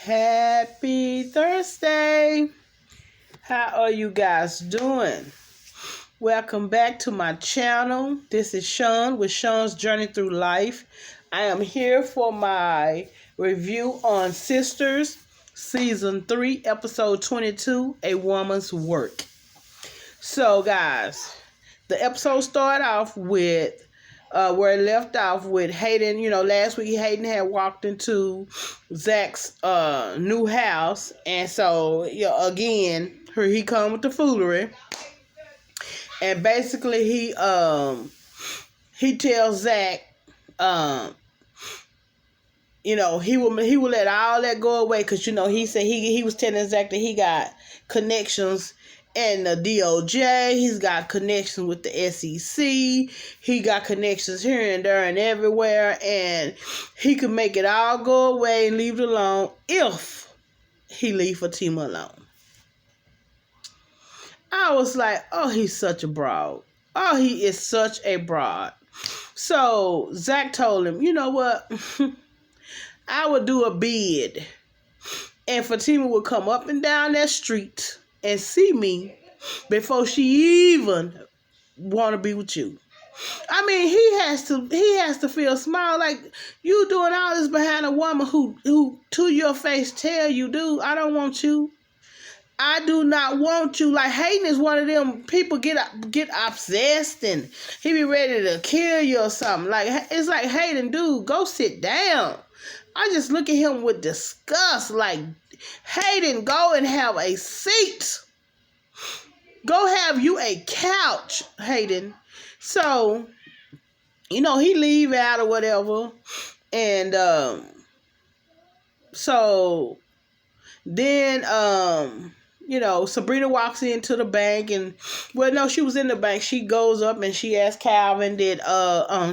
Happy Thursday. How are you guys doing? Welcome back to my channel. This is Sean with Sean's Journey Through Life. I am here for my review on Sisters, Season 3, Episode 22, A Woman's Work. So, guys, the episode started off with where it left off with Hayden. Last week Hayden had walked into Zach's new house, and so again, here he come with the foolery, and basically he tells Zach, he will let all that go away because he said he was telling Zach that he got connections in the DOJ, he's got connections with the SEC, he got connections here and there and everywhere, and he could make it all go away and leave it alone if he leave Fatima alone. I was like, oh, he's such a broad. Oh, he is such a broad. So Zach told him, you know what? I would do a bid, and Fatima would come up and down that street and see me before she even want to be with you. I mean, he has to feel small, like you doing all this behind a woman who to your face tell you, dude, I don't want you. I do not want you. Like, Hayden is one of them people get obsessed and he be ready to kill you or something. Like, it's like, Hayden, dude, go sit down. I just look at him with disgust. Like, Hayden, go and have a seat. Go have you a couch, Hayden. So, he leave out or whatever. And so then Sabrina walks into the bank, and she was in the bank. She goes up and she asked Calvin,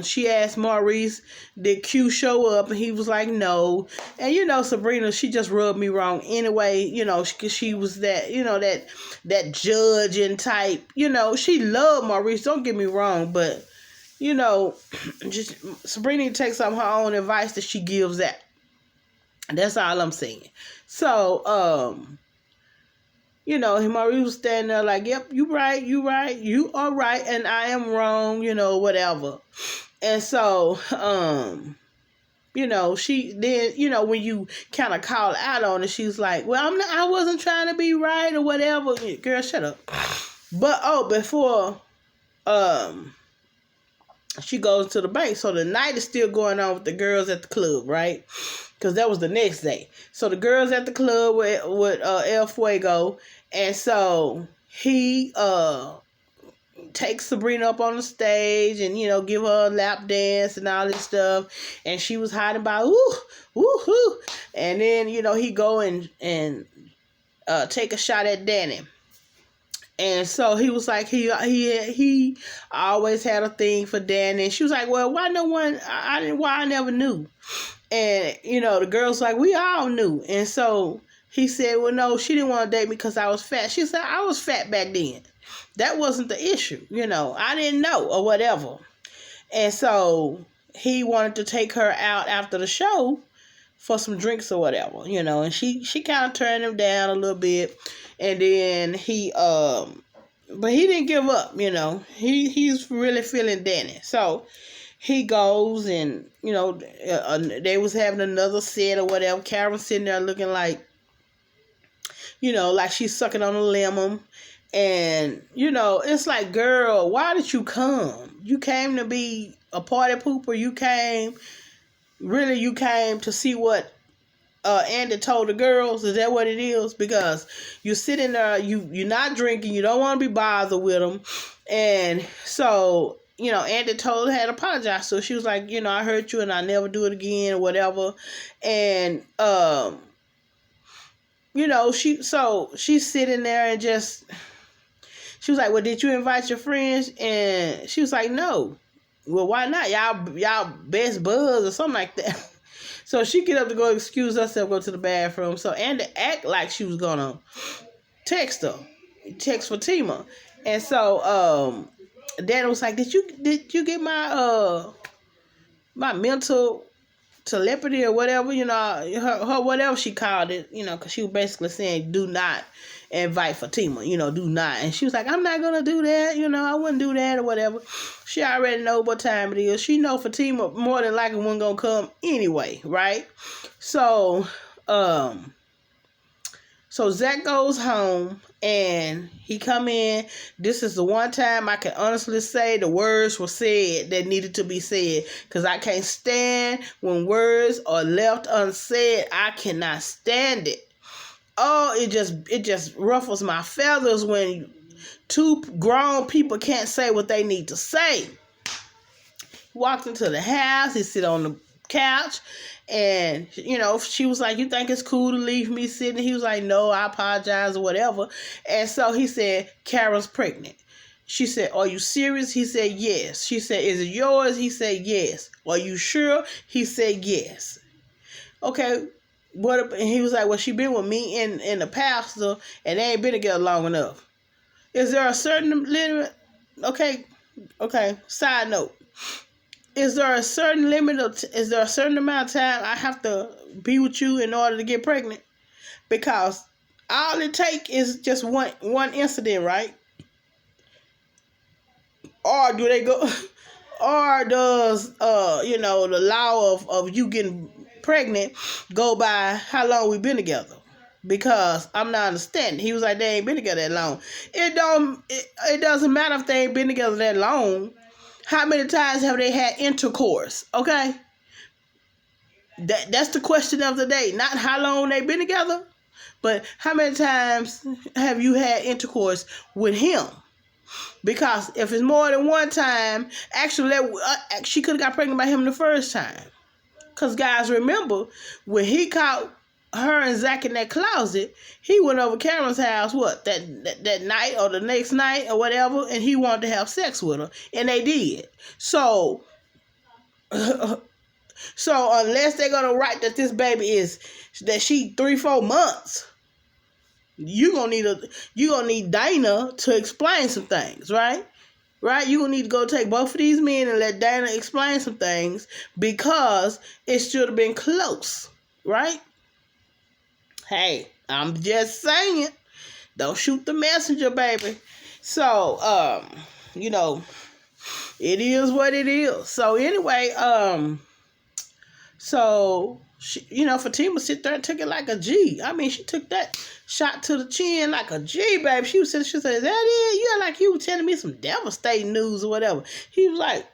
she asked Maurice, did Q show up? And he was like, no. And Sabrina, she just rubbed me wrong anyway, because she was that, that judging type. She loved Maurice, don't get me wrong, but just Sabrina takes up her own advice that she gives out. That's all I'm saying. So, Maurice was standing there like, yep, you right, you are right, and I am wrong, whatever. And so, she then, when you kind of call out on it, she's like, well, I wasn't trying to be right or whatever. Girl, shut up. But, before, she goes to the bank. So the night is still going on with the girls at the club, right? Because that was the next day. So the girls at the club with El Fuego. And so he takes Sabrina up on the stage and, give her a lap dance and all this stuff. And she was hiding by, woo. And then, he go and take a shot at Danny. And so he was like, he always had a thing for Danny. And she was like, well, why I never knew. And, the girl's like, we all knew. And so he said, well, no, she didn't want to date me because I was fat. She said, I was fat back then. That wasn't the issue. I didn't know or whatever. And so he wanted to take her out after the show for some drinks or whatever, and she kind of turned him down a little bit. And then but he didn't give up, he's really feeling Danny. So he goes and, they was having another set or whatever. Karen's sitting there looking like, like she's sucking on a lemon. And, it's like, girl, why did you come? You came to be a party pooper. You came to see what Andy told the girls. Is that what it is? Because you're sitting there, you're not drinking, you don't want to be bothered with them. And so, Andy told her, had apologized. So she was like, I hurt you and I never do it again or whatever. And, she's sitting there and just, she was like, well, did you invite your friends? And she was like, no. Well, why not? Y'all best buds or something like that. So she get up to go excuse herself, go to the bathroom. So Andy act like she was gonna text Fatima. And so Danny was like, did you get my my mental telepathy or whatever, her whatever she called it, because she was basically saying, do not invite Fatima, do not. And she was like, I'm not going to do that, I wouldn't do that or whatever. She already know what time it is. She know Fatima more than likely wasn't going to come anyway, right? So Zach goes home and he come in. This is the one time I can honestly say the words were said that needed to be said. Because I can't stand when words are left unsaid. I cannot stand it. Oh, it just ruffles my feathers when two grown people can't say what they need to say. He walked into the house. He sit on the couch. And, she was like, you think it's cool to leave me sitting? He was like, no, I apologize or whatever. And so he said, Kara's pregnant. She said, are you serious? He said, yes. She said, is it yours? He said, yes. Are you sure? He said, yes. Okay. And he was like, well, she been with me and the pastor, and they ain't been together long enough. Is there a certain limit? Okay. Side note. Is there a certain amount of time I have to be with you in order to get pregnant? Because all it takes is just one incident, right? Or do they go, or does the law of you getting pregnant go by how long we been together? Because I'm not understanding. He was like, they ain't been together that long. It doesn't matter if they ain't been together that long. How many times have they had intercourse? Okay? That's the question of the day. Not how long they've been together, but how many times have you had intercourse with him? Because if it's more than one time, actually, she could have got pregnant by him the first time. Because guys, remember, when he caught her and Zach in that closet, he went over Karen's house, that night or the next night or whatever, and he wanted to have sex with her, and they did. So unless they're gonna write that this baby is, that she 3-4 months, you gonna need Dana to explain some things, right? Right? You gonna need to go take both of these men and let Dana explain some things, because it should have been close, right? Hey, I'm just saying, don't shoot the messenger, baby. So, it is what it is. So anyway, Fatima sit there and took it like a G. I mean, she took that shot to the chin like a G, baby. She said, is that it? You like you were telling me some devastating news or whatever. He was like,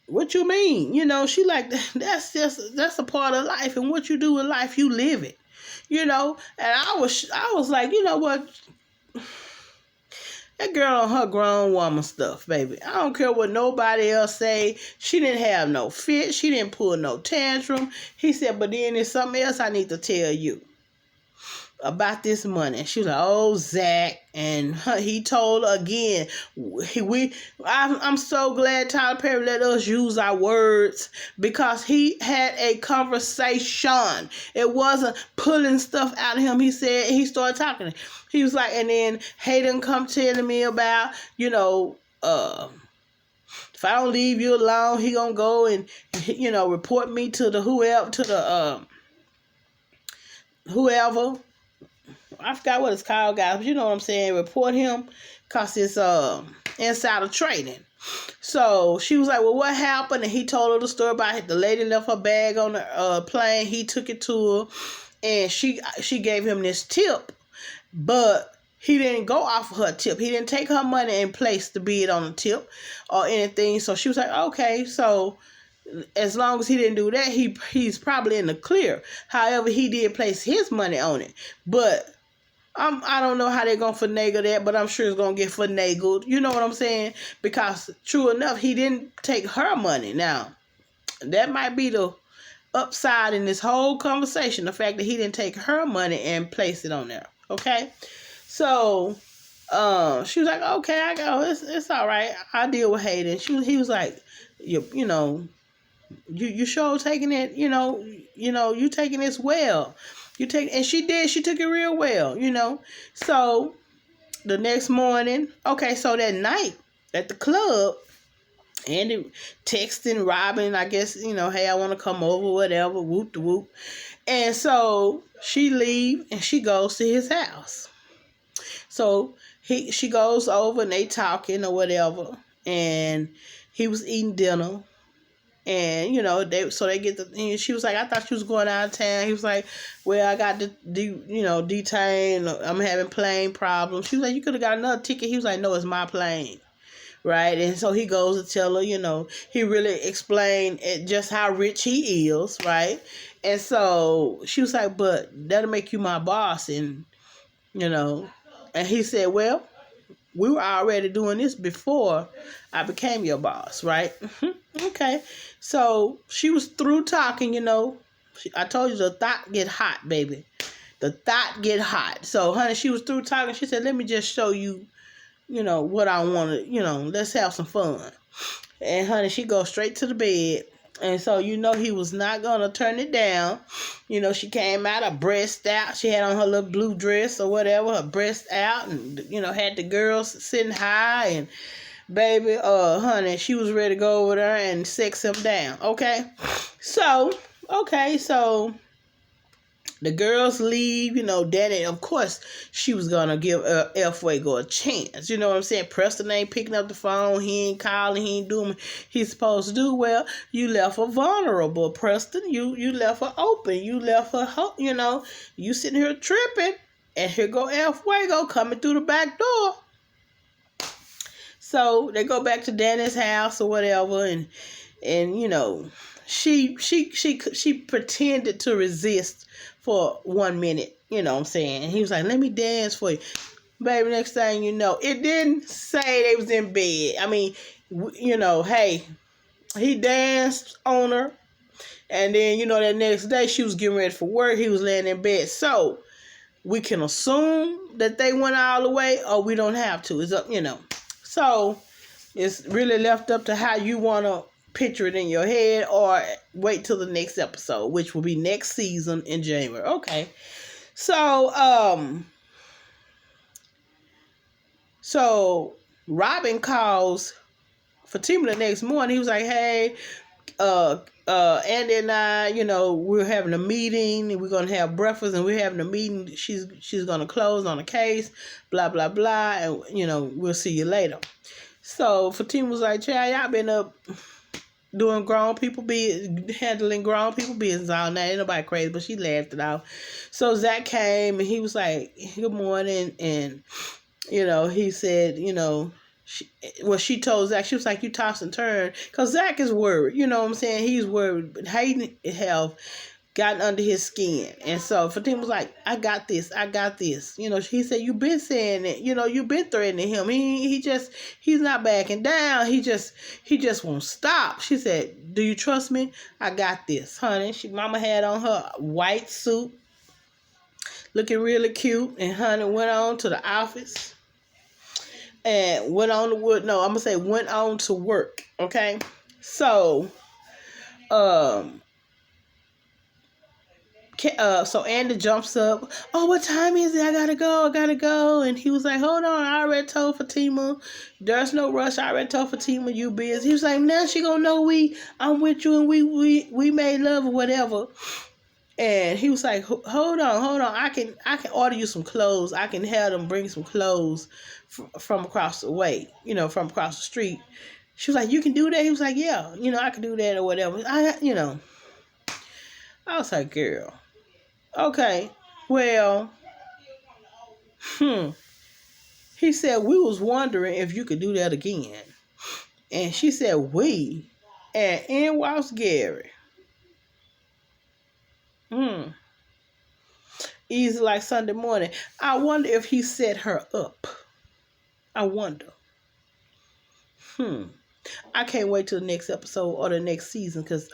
what you mean? She like, that's a part of life, and what you do in life, you live it. And I was like, you know what? That girl on her grown woman stuff, baby. I don't care what nobody else say. She didn't have no fit. She didn't pull no tantrum. He said, but then there's something else I need to tell you about this money. And she was like, oh, Zach. And he told her again, I'm so glad Tyler Perry let us use our words, because he had a conversation. It wasn't pulling stuff out of him. He said, he started talking. He was like, and then Hayden come telling me about, if I don't leave you alone, he gonna go and, report me to the whoever. I forgot what it's called, guys, but you know what I'm saying. Report him, because it's insider trading. So she was like, well, what happened? And he told her the story about the lady left her bag on the plane. He took it to her, and she gave him this tip, but he didn't go off of her tip. He didn't take her money and place the bid on the tip or anything. So she was like, okay, so as long as he didn't do that, he's probably in the clear. However, he did place his money on it. But I don't know how they're going to finagle that, but I'm sure it's going to get finagled. You know what I'm saying? Because true enough, he didn't take her money. Now, that might be the upside in this whole conversation, the fact that he didn't take her money and place it on there. Okay? So, she was like, okay, I go. It's all right. I'll deal with Hayden. He was like, you sure taking it, you taking this well. And she did. She took it real well, So the next morning, okay, so that night at the club, Andy texting Robin, I guess, hey, I want to come over, whatever, whoop de whoop. And so she leave and she goes to his house. So she goes over and they talking or whatever. And he was eating dinner. And they get she was like, I thought she was going out of town. He was like, well, I got detained. I'm having plane problems. She was like, you could have got another ticket. He was like, no, it's my plane. Right. And so he goes to tell her, he really explained just how rich he is. Right. And so she was like, but that'll make you my boss. And and he said, well, we were already doing this before I became your boss, right? Okay. So she was through talking, I told you the thought get hot, baby. The thought get hot. So, honey, she was through talking. She said, let me just show you, what I want to, let's have some fun. And, honey, she goes straight to the bed. And so, he was not going to turn it down. She came out, her breast out. She had on her little blue dress or whatever, her breast out. And, had the girls sitting high. And, baby, honey, she was ready to go over there and sex him down. Okay? So, the girls leave, Daddy, of course, she was going to give Fuego a chance. You know what I'm saying? Preston ain't picking up the phone. He ain't calling. He ain't doing what he's supposed to do. Well, you left her vulnerable, Preston. You left her open. You left her, you sitting here tripping. And here go Fuego coming through the back door. So they go back to Danny's house or whatever. And she pretended to resist for 1 minute, you know what I'm saying? And he was like, let me dance for you. Baby, next thing you know, it didn't say they was in bed. I mean, hey, he danced on her. And then, that next day she was getting ready for work. He was laying in bed. So we can assume that they went all the way or we don't have to. It's up, So it's really left up to how you want to picture it in your head or wait till the next episode, which will be next season in January. Okay. So Robin calls Fatima the next morning. He was like, hey, Andy and I, we're having a meeting and we're going to have breakfast and we're having a meeting. She's going to close on a case, blah, blah, blah. And, we'll see you later. So Fatima was like, child, y'all been up handling grown people business all night. Ain't nobody crazy, but she laughed it off. So Zach came and he was like, good morning. And, he said, she told Zach, she was like, you toss and turn. Because Zach is worried. You know what I'm saying? He's worried. But Hayden have gotten under his skin. And so Fatima was like, I got this. He said, you've been saying it. You've been threatening him. He's not backing down. He just won't stop. She said, do you trust me? I got this, honey. Mama had on her white suit, looking really cute. And honey went on to the office and went on to work. Okay. So, so Andy jumps up. Oh, what time is it? I gotta go. And he was like, hold on, I already told Fatima. There's no rush. I already told Fatima you busy. He was like, now she gonna know I'm with you and we made love or whatever. And he was like, hold on. I can order you some clothes. I can have them bring some clothes from across the way, from across the street. She was like, you can do that? He was like, yeah, I can do that or whatever. I was like, girl. Okay, well, he said, we was wondering if you could do that again. And she said, we, and in walks Gary. Easy like Sunday morning. I wonder if he set her up. I wonder. I can't wait till the next episode or the next season because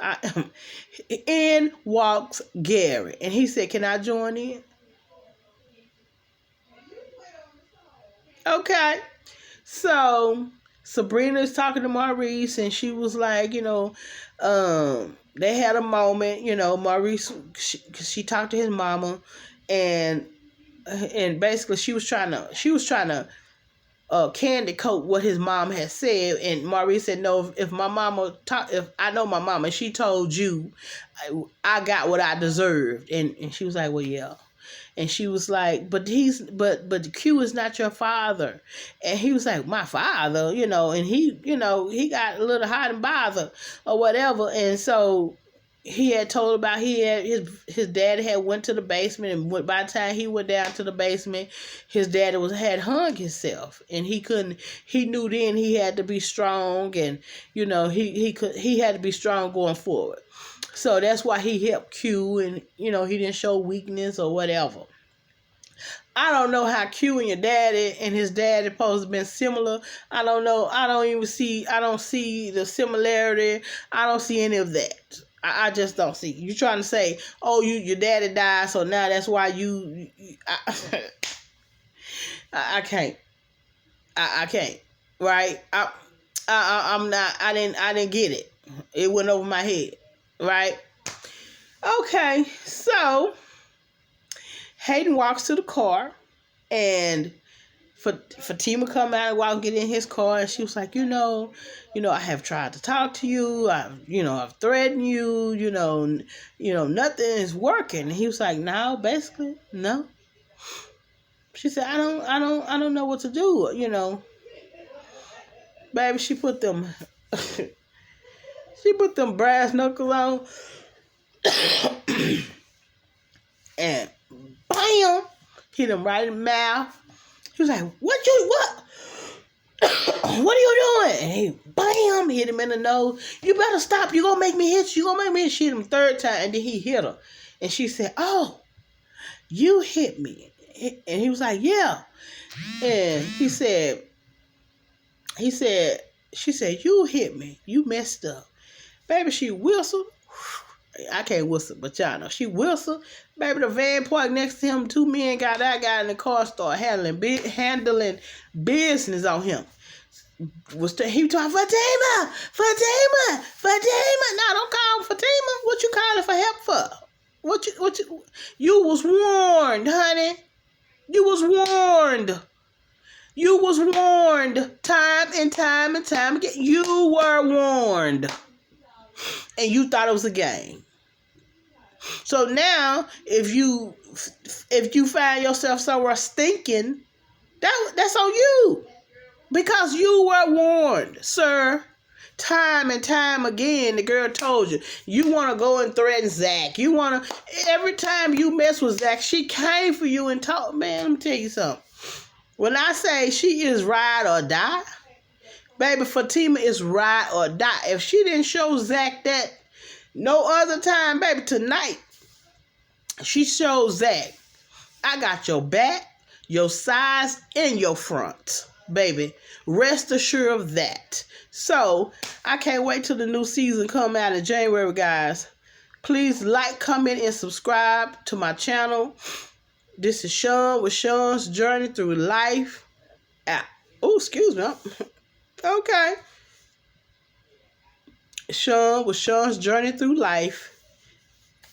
in walks Gary. And he said, can I join in? Okay. So Sabrina's talking to Maurice and she was like, they had a moment, Maurice, she talked to his mama and basically she was trying to candy coat what his mom had said. And Maurice said, no, if my mama if I know my mama, and she told you, I got what I deserved. And she was like, well, yeah. And she was like, but Q is not your father. And he was like, my father, and he got a little hot and bothered or whatever. And so he had told about his daddy had went to the basement, and by the time he went down to the basement, his daddy had hung himself, and he knew then he had to be strong, and he had to be strong going forward. So that's why he helped Q, and he didn't show weakness or whatever. I don't know how Q and your daddy and his daddy supposed to have been similar. I don't know. I don't see the similarity. I don't see any of that. I just don't see. You trying to say, oh, your daddy died, so now that's why I can't. I can't. Right? I'm not. I didn't get it. It went over my head. Right? Okay. So Hayden walks to the car, and Fatima come out and walk and get in his car, and she was like, I have tried to talk to you. I've threatened you. Nothing is working. And he was like, no, basically, no. She said, I don't know what to do. Baby, she put them brass knuckles on, and bam, hit him right in the mouth. He was like, what are you doing? And he, bam, hit him in the nose. You better stop. You gonna make me hit you. She hit him third time, and then he hit her. And she said, oh, you hit me. And he was like, yeah. And she said, you hit me. You messed up. Baby, she whistled. I can't whistle, but y'all know. She whistled. Baby, the van parked next to him. Two men got that guy in the car, started handling business on him. He was talking, Fatima. No, don't call him Fatima. What you calling for help for? You was warned, honey. You was warned. Time and time again. You were warned. And you thought it was a game. So now, if you find yourself somewhere stinking, that's on you. Because you were warned, sir. Time and time again, the girl told you. You want to go and threaten Zach. Every time you mess with Zach, she came for you and told, man, let me tell you something. When I say she is ride or die, baby, Fatima is ride or die. If she didn't show Zach that no other time, baby, tonight, she shows Zach, I got your back, your sides, and your front, baby. Rest assured of that. So, I can't wait till the new season come out in January, guys. Please like, comment, and subscribe to my channel. This is Sean with Sean's Journey Through Life. Oh, excuse me. Okay. Sean with Sean's Journey Through Life.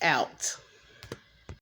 Out.